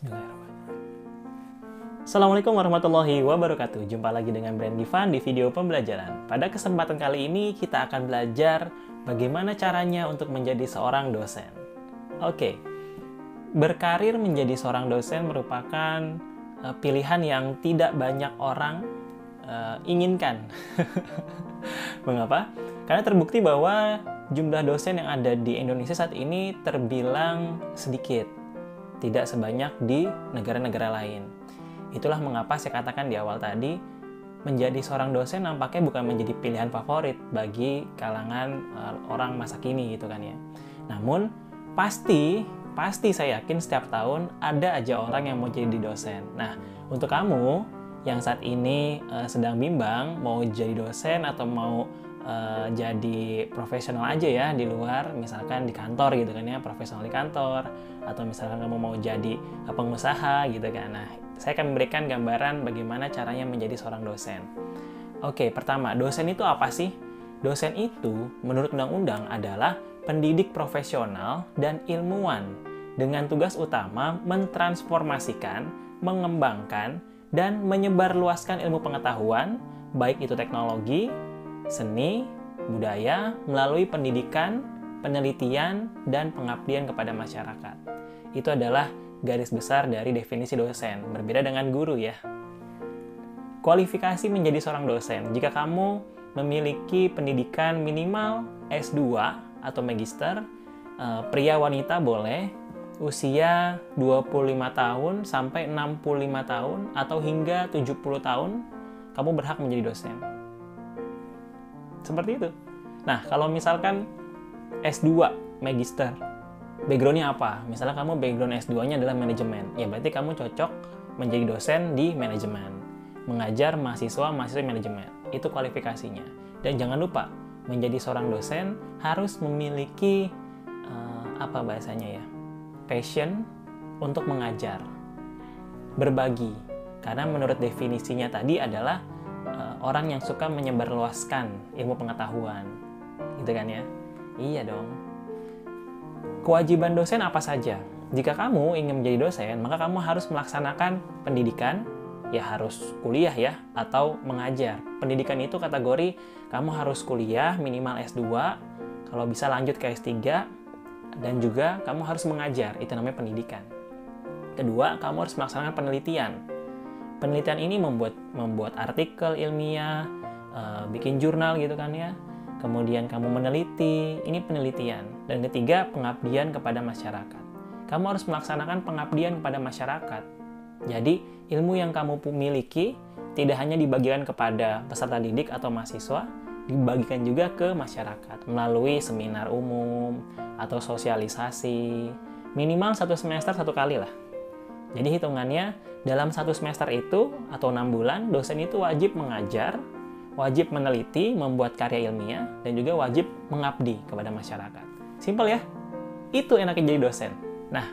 Bismillahirrahmanirrahim. Assalamualaikum warahmatullahi wabarakatuh. Jumpa lagi dengan Brand Divan di video pembelajaran. Pada kesempatan kali ini kita akan belajar bagaimana caranya untuk menjadi seorang dosen. Oke, berkarir menjadi seorang dosen merupakan pilihan yang tidak banyak orang inginkan. Mengapa? Karena terbukti bahwa jumlah dosen yang ada di Indonesia saat ini terbilang sedikit. Tidak sebanyak di negara-negara lain. Itulah mengapa saya katakan di awal tadi, menjadi seorang dosen nampaknya bukan menjadi pilihan favorit bagi kalangan orang masa kini gitu kan ya. Namun pasti saya yakin setiap tahun ada aja orang yang mau jadi dosen. Nah, untuk kamu yang saat ini sedang bimbang mau jadi dosen atau mau jadi profesional aja ya di luar, misalkan di kantor gitu kan ya, profesional di kantor, atau misalkan kamu mau jadi pengusaha gitu kan. Nah, saya akan memberikan gambaran bagaimana caranya menjadi seorang dosen. Oke, pertama, dosen itu apa sih? Dosen itu menurut undang-undang adalah pendidik profesional dan ilmuwan dengan tugas utama mentransformasikan, mengembangkan, dan menyebarluaskan ilmu pengetahuan, baik itu teknologi, seni, budaya, melalui pendidikan, penelitian, dan pengabdian kepada masyarakat. Itu adalah garis besar dari definisi dosen, berbeda dengan guru ya. Kualifikasi menjadi seorang dosen, jika kamu memiliki pendidikan minimal S2 atau magister, pria wanita boleh, usia 25 tahun sampai 65 tahun atau hingga 70 tahun, kamu berhak menjadi dosen. Seperti itu. Nah, kalau misalkan S2, magister, background-nya apa? Misalnya kamu background S2-nya adalah manajemen, ya berarti kamu cocok menjadi dosen di manajemen. Mengajar mahasiswa manajemen. Itu kualifikasinya. Dan jangan lupa, menjadi seorang dosen harus memiliki, passion untuk mengajar. Berbagi. Karena menurut definisinya tadi adalah orang yang suka menyebarluaskan ilmu pengetahuan, gitu kan ya? Iya dong. Kewajiban dosen apa saja? Jika kamu ingin menjadi dosen, maka kamu harus melaksanakan pendidikan, ya harus kuliah ya, atau mengajar. Pendidikan itu kategori kamu harus kuliah minimal S2, kalau bisa lanjut ke S3, dan juga kamu harus mengajar, itu namanya pendidikan. Kedua, kamu harus melaksanakan penelitian. Penelitian ini membuat artikel ilmiah, bikin jurnal gitu kan ya. Kemudian kamu meneliti, ini penelitian. Dan ketiga, pengabdian kepada masyarakat. Kamu harus melaksanakan pengabdian kepada masyarakat. Jadi, ilmu yang kamu miliki tidak hanya dibagikan kepada peserta didik atau mahasiswa, dibagikan juga ke masyarakat melalui seminar umum atau sosialisasi. Minimal 1 semester 1 kali lah. Jadi hitungannya dalam 1 semester itu atau 6 bulan, dosen itu wajib mengajar, wajib meneliti, membuat karya ilmiah, dan juga wajib mengabdi kepada masyarakat. Simpel ya? Itu enaknya jadi dosen. Nah,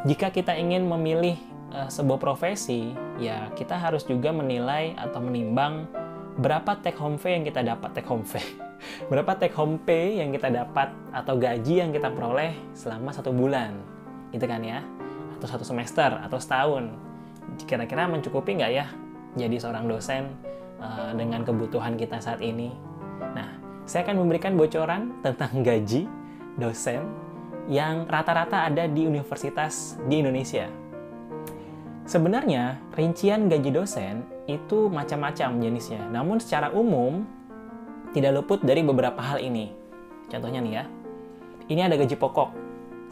jika kita ingin memilih sebuah profesi, ya kita harus juga menilai atau menimbang berapa take home pay yang kita dapat, berapa take home pay yang kita dapat atau gaji yang kita peroleh selama 1 bulan. Gitu kan ya? Atau 1 semester, atau setahun. Kira-kira mencukupi nggak ya jadi seorang dosen dengan kebutuhan kita saat ini? Nah, saya akan memberikan bocoran tentang gaji dosen yang rata-rata ada di universitas di Indonesia. Sebenarnya, rincian gaji dosen itu macam-macam jenisnya. Namun secara umum, tidak luput dari beberapa hal ini. Contohnya nih ya, ini ada gaji pokok.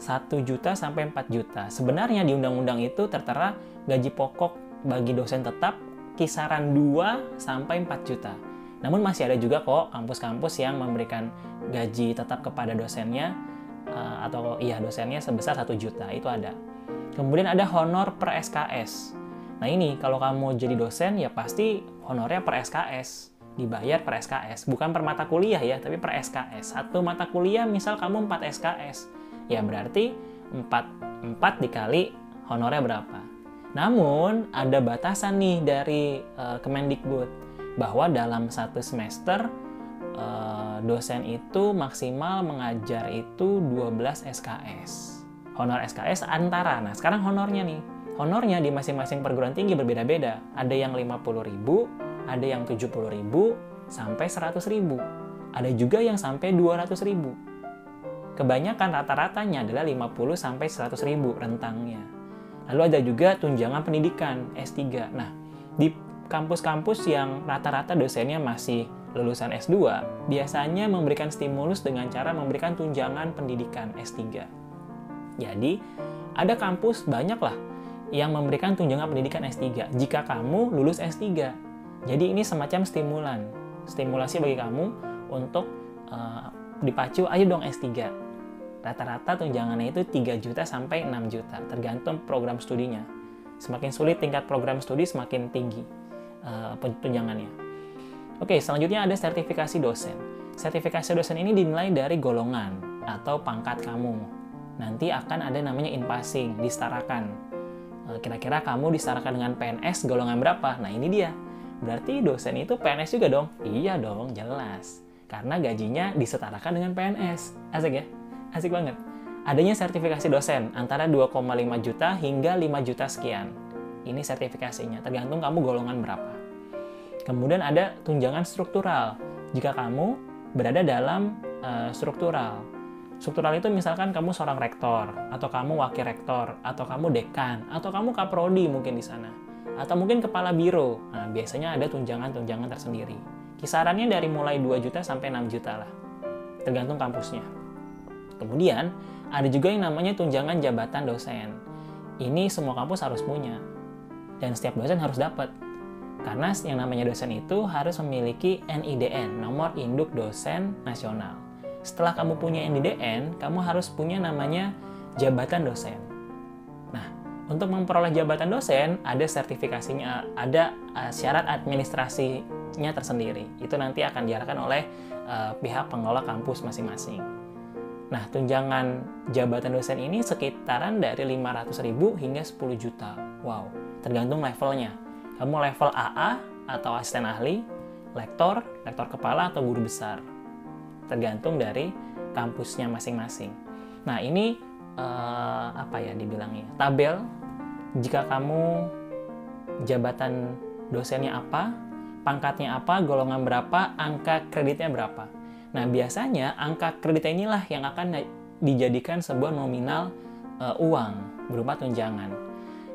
1 juta sampai 4 juta. Sebenarnya di undang-undang itu tertera gaji pokok bagi dosen tetap kisaran 2 sampai 4 juta. Namun masih ada juga kok kampus-kampus yang memberikan gaji tetap kepada dosennya dosennya sebesar 1 juta. Itu ada. Kemudian ada honor per SKS. Nah ini kalau kamu jadi dosen ya pasti honornya per SKS. Dibayar per SKS. Bukan per mata kuliah ya, tapi per SKS. 1 mata kuliah misal kamu 4 SKS. Ya berarti 4 dikali honornya berapa. Namun ada batasan nih dari Kemendikbud bahwa dalam 1 semester dosen itu maksimal mengajar itu 12 SKS. Honor SKS antara. Nah sekarang honornya nih. Honornya di masing-masing perguruan tinggi berbeda-beda. Ada yang 50.000, ada yang 70.000, sampai 100.000. Ada juga yang sampai 200.000. Kebanyakan rata-ratanya adalah 50 sampai 100.000 rentangnya. Lalu ada juga tunjangan pendidikan S3. Nah, di kampus-kampus yang rata-rata dosennya masih lulusan S2, biasanya memberikan stimulus dengan cara memberikan tunjangan pendidikan S3. Jadi, ada kampus banyak lah yang memberikan tunjangan pendidikan S3 jika kamu lulus S3. Jadi ini semacam stimulasi bagi kamu untuk dipacu, ayo dong S3. Rata-rata tunjangannya itu 3 juta sampai 6 juta, tergantung program studinya. Semakin sulit tingkat program studi, semakin tinggi tunjangannya. Oke, selanjutnya ada sertifikasi dosen. Sertifikasi dosen ini dinilai dari golongan atau pangkat kamu. Nanti akan ada namanya in-passing, disetarakan. Kira-kira kamu disetarakan dengan PNS golongan berapa? Nah, ini dia. Berarti dosen itu PNS juga dong? Iya dong, jelas. Karena gajinya disetarakan dengan PNS. Asik ya? Asik banget. Adanya sertifikasi dosen antara 2,5 juta hingga 5 juta sekian. Ini sertifikasinya, tergantung kamu golongan berapa. Kemudian ada tunjangan struktural. Jika kamu berada dalam struktural. Struktural itu misalkan kamu seorang rektor, atau kamu wakil rektor, atau kamu dekan, atau kamu kaprodi mungkin di sana. Atau mungkin kepala biro. Nah, biasanya ada tunjangan-tunjangan tersendiri. Kisarannya dari mulai 2 juta sampai 6 juta lah. Tergantung kampusnya. Kemudian, ada juga yang namanya tunjangan jabatan dosen. Ini semua kampus harus punya. Dan setiap dosen harus dapat. Karena yang namanya dosen itu harus memiliki NIDN, nomor induk dosen nasional. Setelah kamu punya NIDN, kamu harus punya namanya jabatan dosen. Nah, untuk memperoleh jabatan dosen, ada sertifikasinya, ada syarat administrasinya tersendiri. Itu nanti akan diarahkan oleh pihak pengelola kampus masing-masing. Nah, tunjangan jabatan dosen ini sekitaran dari 500.000 hingga 10 juta. Wow, tergantung levelnya. Kamu level AA atau asisten ahli, lektor kepala atau guru besar. Tergantung dari kampusnya masing-masing. Nah, ini dibilangnya? Tabel jika kamu jabatan dosennya apa, pangkatnya apa, golongan berapa, angka kreditnya berapa. Nah, biasanya angka kreditnya inilah yang akan dijadikan sebuah nominal uang berupa tunjangan.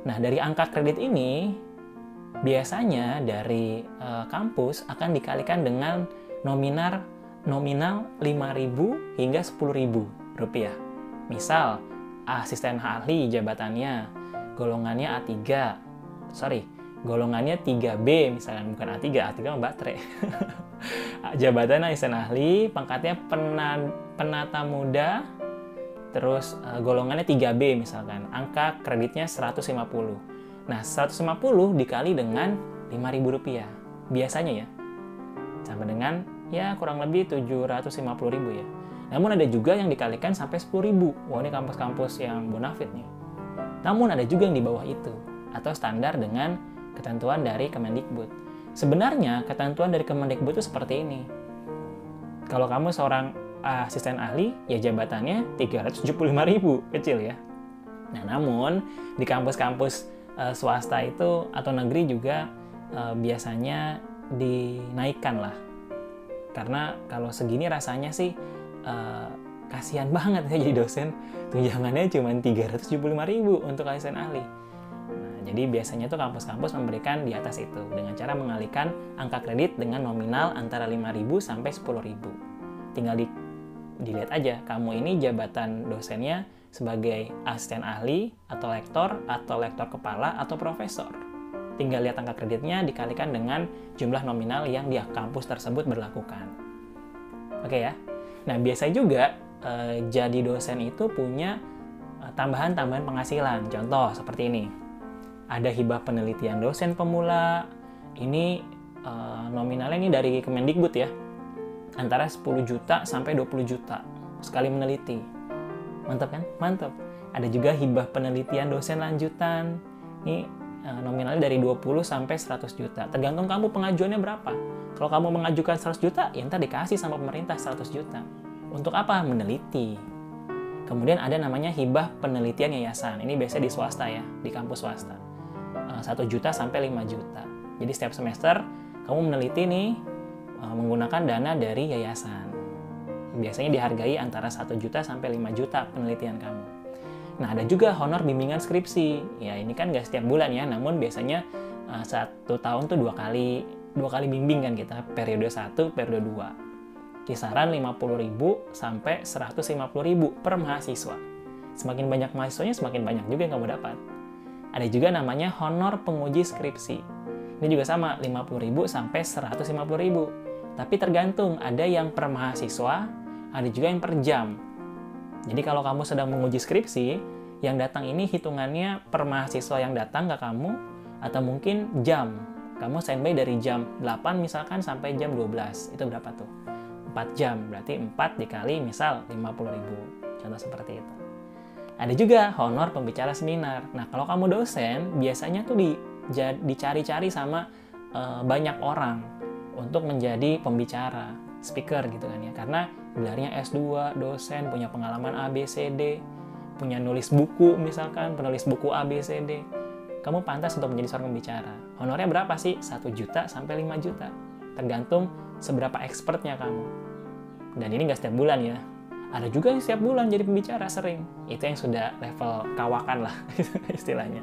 Nah, dari angka kredit ini biasanya dari kampus akan dikalikan dengan nominal 5.000 hingga 10.000 rupiah. Misal, asisten ahli jabatannya, golongannya golongannya 3B misalkan, bukan A3 mah baterai. Jabatan asisten ahli, pangkatnya penata muda, terus golongannya 3B misalkan, angka kreditnya 150. Nah, 150 dikali dengan 5.000 rupiah. Biasanya ya. Sama dengan ya kurang lebih 750.000 ya. Namun ada juga yang dikalikan sampai 10.000. Wah, ini kampus-kampus yang bonafit nih. Namun ada juga yang di bawah itu. Atau standar dengan ketentuan dari Kemendikbud. Sebenarnya ketentuan dari Kemendikbud itu seperti ini. Kalau kamu seorang asisten ahli, ya jabatannya 375.000. Kecil ya. Nah, namun di kampus-kampus swasta itu atau negeri juga biasanya dinaikkan lah. Karena kalau segini rasanya sih kasihan banget ya jadi dosen. Tunjangannya cuma 375.000 untuk asisten ahli. Nah, jadi biasanya tuh kampus-kampus memberikan di atas itu dengan cara mengalihkan angka kredit dengan nominal antara 5.000 sampai 10.000. Tinggal dilihat aja kamu ini jabatan dosennya sebagai asisten ahli, atau lektor kepala, atau profesor. Tinggal lihat angka kreditnya dikalikan dengan jumlah nominal yang di kampus tersebut berlakukan. Oke ya. Nah, biasanya juga jadi dosen itu punya tambahan-tambahan penghasilan. Contoh seperti ini. Ada hibah penelitian dosen pemula. Ini nominalnya ini dari Kemendikbud ya. Antara 10 juta sampai 20 juta sekali meneliti. Mantap kan? Mantap. Ada juga hibah penelitian dosen lanjutan. Ini nominalnya dari 20 sampai 100 juta. Tergantung kamu pengajuannya berapa. Kalau kamu mengajukan 100 juta, ya ntar dikasih sama pemerintah 100 juta. Untuk apa? Meneliti. Kemudian ada namanya hibah penelitian yayasan. Ini biasanya di swasta ya, di kampus swasta. 1 juta sampai 5 juta. Jadi setiap semester kamu meneliti nih menggunakan dana dari yayasan. Biasanya dihargai antara 1 juta sampai 5 juta penelitian kamu. Nah, ada juga honor bimbingan skripsi. Ya, ini kan nggak setiap bulan ya, namun biasanya 1 tahun tuh 2 kali bimbing kan kita, periode 1, periode 2. Kisaran 50.000 sampai 150.000 per mahasiswa. Semakin banyak mahasiswanya, semakin banyak juga yang kamu dapat. Ada juga namanya honor penguji skripsi. Ini juga sama, 50.000 sampai 150.000. Tapi tergantung, ada yang per mahasiswa, ada juga yang per jam. Jadi kalau kamu sedang menguji skripsi, yang datang ini hitungannya per mahasiswa yang datang ke kamu, atau mungkin jam. Kamu standby dari jam 8 misalkan sampai jam 12. Itu berapa tuh? 4 jam, berarti 4 dikali misal 50.000. Contoh seperti itu. Ada juga honor pembicara seminar. Nah, kalau kamu dosen, biasanya tuh dicari-cari sama banyak orang untuk menjadi pembicara, speaker gitu kan ya. Karena gelarnya S2, dosen, punya pengalaman A, B, C, D, punya nulis buku misalkan, penulis buku A, B, C, D. Kamu pantas untuk menjadi seorang pembicara. Honornya berapa sih? 1 juta sampai 5 juta. Tergantung seberapa expertnya kamu. Dan ini nggak setiap bulan ya. Ada juga yang setiap bulan jadi pembicara sering. Itu yang sudah level kawakan lah istilahnya.